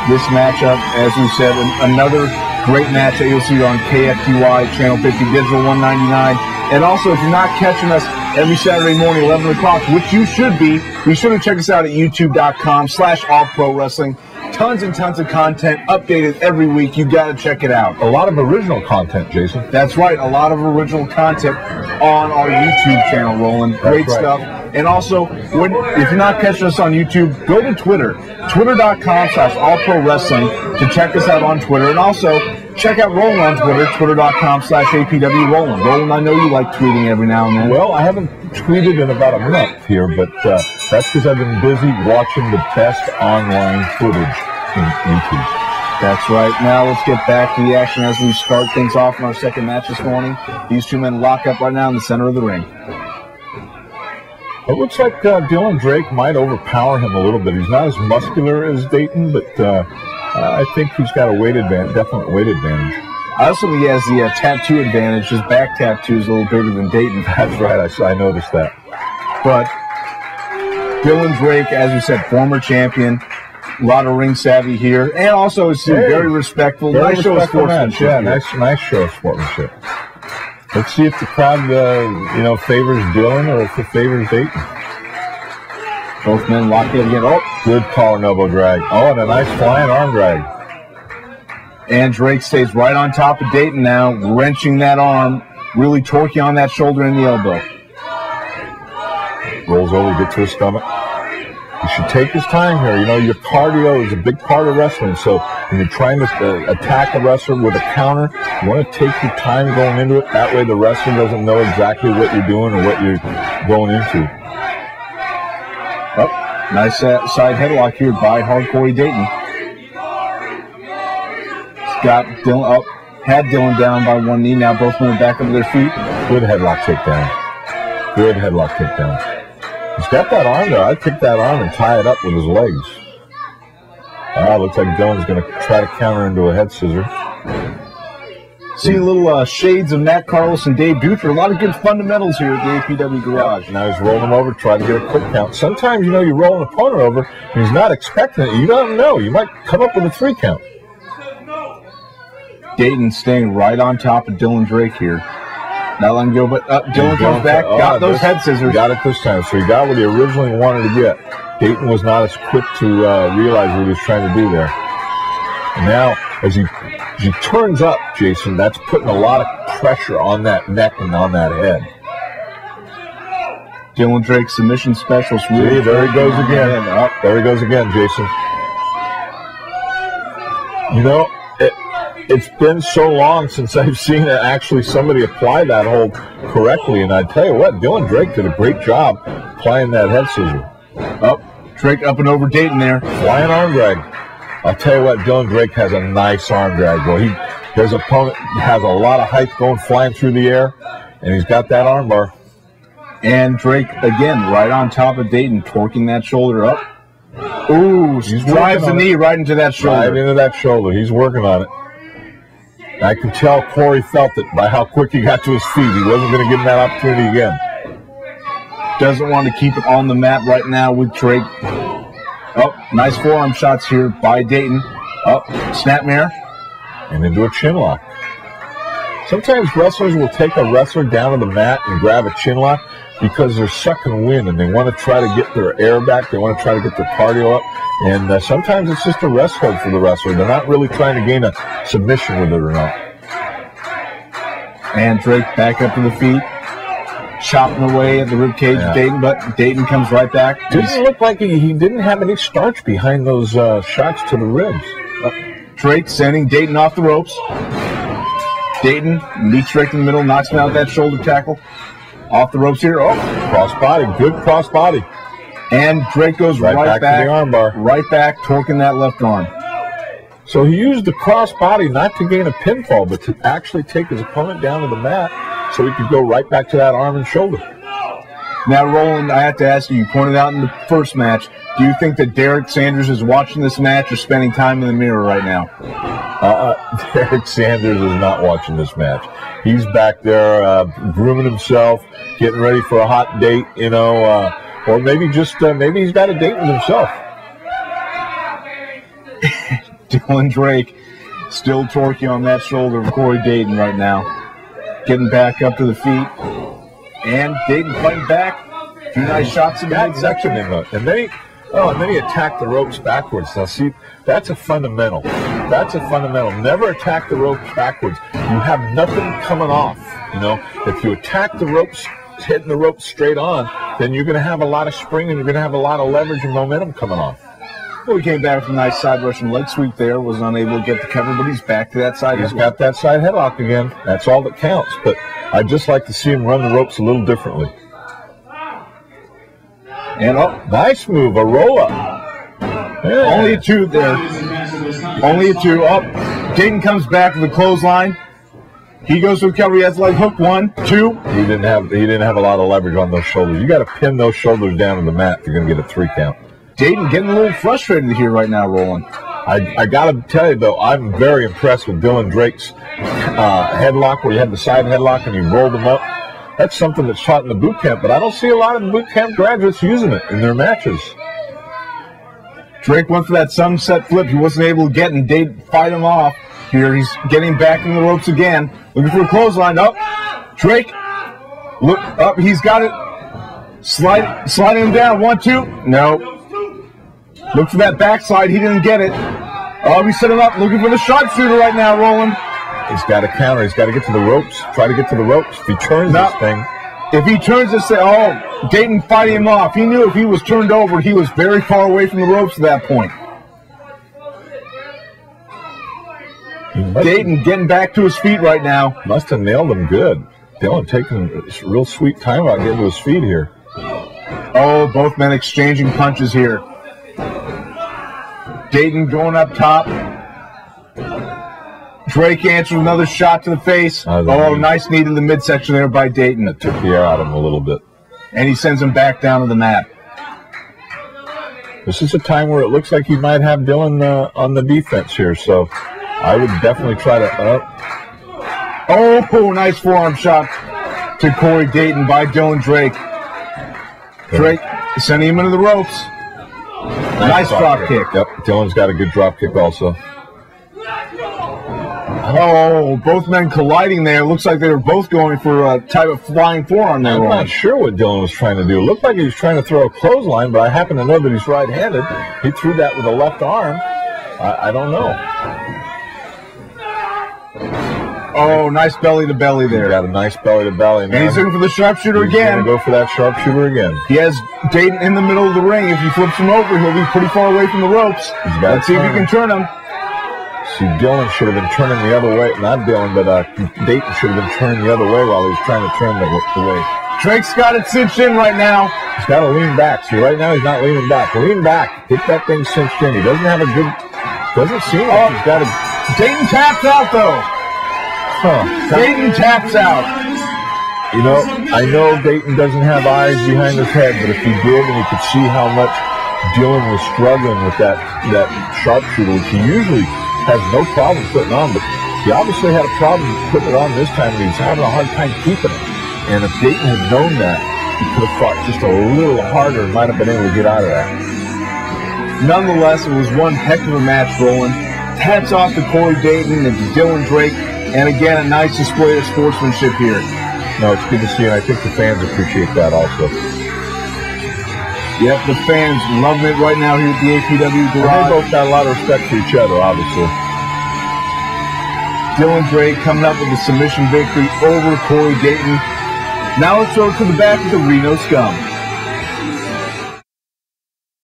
this matchup, as we said, another great match that you'll see on KFTY, Channel 50, Digital 199. And also, if you're not catching us every Saturday morning, 11 o'clock, which you should be sure to check us out at youtube.com/allprowrestling. Tons and tons of content updated every week. You got to check it out. A lot of original content, Jason. That's right. A lot of original content on our YouTube channel, Roland. Great stuff. And also, if you're not catching us on YouTube, go to Twitter. Twitter.com/allprowrestling to check us out on Twitter. And also, check out Roland on Twitter. Twitter.com/APWRoland. Roland, I know you like tweeting every now and then. Well, I haven't tweeted in about a month here, but that's because I've been busy watching the best online footage in YouTube. That's right. Now let's get back to the action as we start things off in our second match this morning. These two men lock up right now in the center of the ring. It looks like Dylan Drake might overpower him a little bit. He's not as muscular as Dayton, but I think he's got a weight advantage, definite weight advantage. I also think he has the tattoo advantage. His back tattoo is a little bigger than Dayton. That's right. I noticed that. But Dylan Drake, as we said, former champion, a lot of ring savvy here, and also is very respectful. Nice show of sportsmanship. Yeah, nice show of sportsmanship. Let's see if the crowd, favors Dylan or if it favors Dayton. Both men lock in again. Oh, good collar and elbow drag. Oh, and a nice flying arm drag. And Drake stays right on top of Dayton now, wrenching that arm, really torquing on that shoulder and the elbow. Rolls over, gets to his stomach. You should take his time here. You know, your cardio is a big part of wrestling. So when you're trying to attack a wrestler with a counter, you want to take your time going into it. That way the wrestler doesn't know exactly what you're doing or what you're going into. Oh, nice side headlock here by Cory Dayton. Got Dylan up, had Dylan down by one knee. Now both men back up to their feet. Good headlock takedown. Good headlock takedown. He's got that arm there. I'd pick that arm and tie it up with his legs. Looks like Dylan's going to try to counter into a head scissor. See little shades of Matt Carlos and Dave Dutra. A lot of good fundamentals here at the APW Garage. Now he's rolling him over, trying to get a quick count. Sometimes, you roll an opponent over, and he's not expecting it. You don't know. You might come up with a 3 count. Dayton staying right on top of Dylan Drake here. Not letting go, but Dylan comes back, got those head scissors. Got it this time, so he got what he originally wanted to get. Dayton was not as quick to realize what he was trying to do there. And now, as he turns up, Jason, that's putting a lot of pressure on that neck and on that head. Dylan Drake, submission specialist. See, there he goes again. There he goes again, Jason. It's been so long since I've seen actually somebody apply that hold correctly, and I tell you what, Dylan Drake did a great job applying that head scissor. Drake up and over Dayton there. Flying arm drag. I'll tell you what, Dylan Drake has a nice arm drag. Well, his opponent has a lot of height going flying through the air, and he's got that arm bar. And Drake, again, right on top of Dayton, torquing that shoulder up. Ooh, he drives the knee right into that shoulder. Right into that shoulder. He's working on it. I can tell Cory felt it by how quick he got to his feet. He wasn't going to give him that opportunity again. Doesn't want to keep it on the mat right now with Drake. Nice forearm shots here by Dayton. Snapmare. And into a chin lock. Sometimes wrestlers will take a wrestler down to the mat and grab a chin lock because they're sucking wind and they want to try to get their air back. They want to try to get their cardio up. And sometimes it's just a rest hold for the wrestler. They're not really trying to gain a submission with it or not. And Drake back up to the feet, chopping away at the ribcage of Dayton, but Dayton comes right back. Didn't look like he didn't have any starch behind those shots to the ribs. Drake sending Dayton off the ropes. Dayton meets Drake in the middle, knocks him out with that shoulder tackle. Off the ropes here. Cross body, good cross body. And Drake goes right back to the arm bar. Right back, torquing that left arm. So he used the cross body not to gain a pinfall, but to actually take his opponent down to the mat so he could go right back to that arm and shoulder. Now, Roland, I have to ask you, you pointed out in the first match, do you think that Derek Sanders is watching this match or spending time in the mirror right now? Derek Sanders is not watching this match. He's back there grooming himself, getting ready for a hot date, or maybe just maybe he's got a date with himself. Dylan Drake still torquing on that shoulder of Cory Dayton right now. Getting back up to the feet. And Dayton fighting back. A few nice shots in the midsection. And then he attacked the ropes backwards. Now, see, that's a fundamental. That's a fundamental. Never attack the ropes backwards. You have nothing coming off. You know, if you attack the ropes, hitting the ropes straight on, then you're going to have a lot of spring and you're going to have a lot of leverage and momentum coming off. Well, he came back with a nice side Russian leg sweep there. Was unable to get the cover, but he's back to that side. He's got that side headlock again. That's all that counts. But I'd just like to see him run the ropes a little differently. And nice move, a roll-up. Yeah. Only a 2 there. Only a 2. Dayton comes back with a clothesline. He goes to recover. He has leg hook. 1, 2. He didn't have a lot of leverage on those shoulders. You got to pin those shoulders down to the mat if you're going to get a 3 count. Dayton getting a little frustrated here right now, Roland. I got to tell you, though, I'm very impressed with Dylan Drake's headlock, where you had the side headlock and you rolled them up. That's something that's taught in the boot camp, but I don't see a lot of the boot camp graduates using it in their matches. Drake went for that sunset flip. He wasn't able to get, and Dayton fight him off. Here he's getting back in the ropes again. Looking for a clothesline. Drake. Look up. He's got it. Sliding him down. 1, 2. No. Look for that backslide. He didn't get it. We set him up. Looking for the sharpshooter right now, Roland. He's got to counter. He's got to get to the ropes. Try to get to the ropes. If he turns this thing. If he turns this thing, Dayton fighting him off. He knew if he was turned over, he was very far away from the ropes at that point. Dayton getting back to his feet right now. Must have nailed him good. Dylan taking a real sweet time out getting to his feet here. Both men exchanging punches here. Dayton going up top. Drake answered another shot to the face. Nice knee to the midsection there by Dayton. That took the air out of him a little bit. And he sends him back down to the mat. This is a time where it looks like he might have Dylan on the defense here, so I would definitely try to... nice forearm shot to Cory Dayton by Dylan Drake. Drake sending him into the ropes. Nice drop kick. Yep, Dylan's got a good drop kick also. Both men colliding there. Looks like they were both going for a type of flying forearm there. I'm not sure what Dylan was trying to do. It looked like he was trying to throw a clothesline, but I happen to know that he's right-handed. He threw that with a left arm. I don't know. Nice belly-to-belly there. Got a nice belly-to-belly. And he's looking for the sharpshooter again. He's going to go for that sharpshooter again. He has Dayton in the middle of the ring. If he flips him over, he'll be pretty far away from the ropes. Let's see if he can turn him. See, Dylan should have been turning the other way. Not Dylan, but Dayton should have been turning the other way while he was trying to turn the way. Drake's got it cinched in right now. He's got to lean back. See, right now he's not leaning back. Lean back. Get that thing cinched in. He doesn't have a good... Doesn't seem like he's got a... Dayton taps out, though. Dayton taps out. You know, I know Dayton doesn't have eyes behind his head, but if he did and he could see how much Dylan was struggling with that sharpshooter, which he usually has no problem putting on, but he obviously had a problem putting it on this time, and he was having a hard time keeping it. And if Dayton had known that, he could have fought just a little harder and might have been able to get out of that. Nonetheless, it was one heck of a match, Roland. Hats off to Cory Dayton and to Dylan Drake. And again, a nice display of sportsmanship here. No, it's good to see, and I think the fans appreciate that also. Yep, the fans loving it right now here at the APW Garage. They both got a lot of respect for each other, obviously. Dylan Drake coming up with a submission victory over Cory Dayton. Now let's go to the back of the Reno Scum.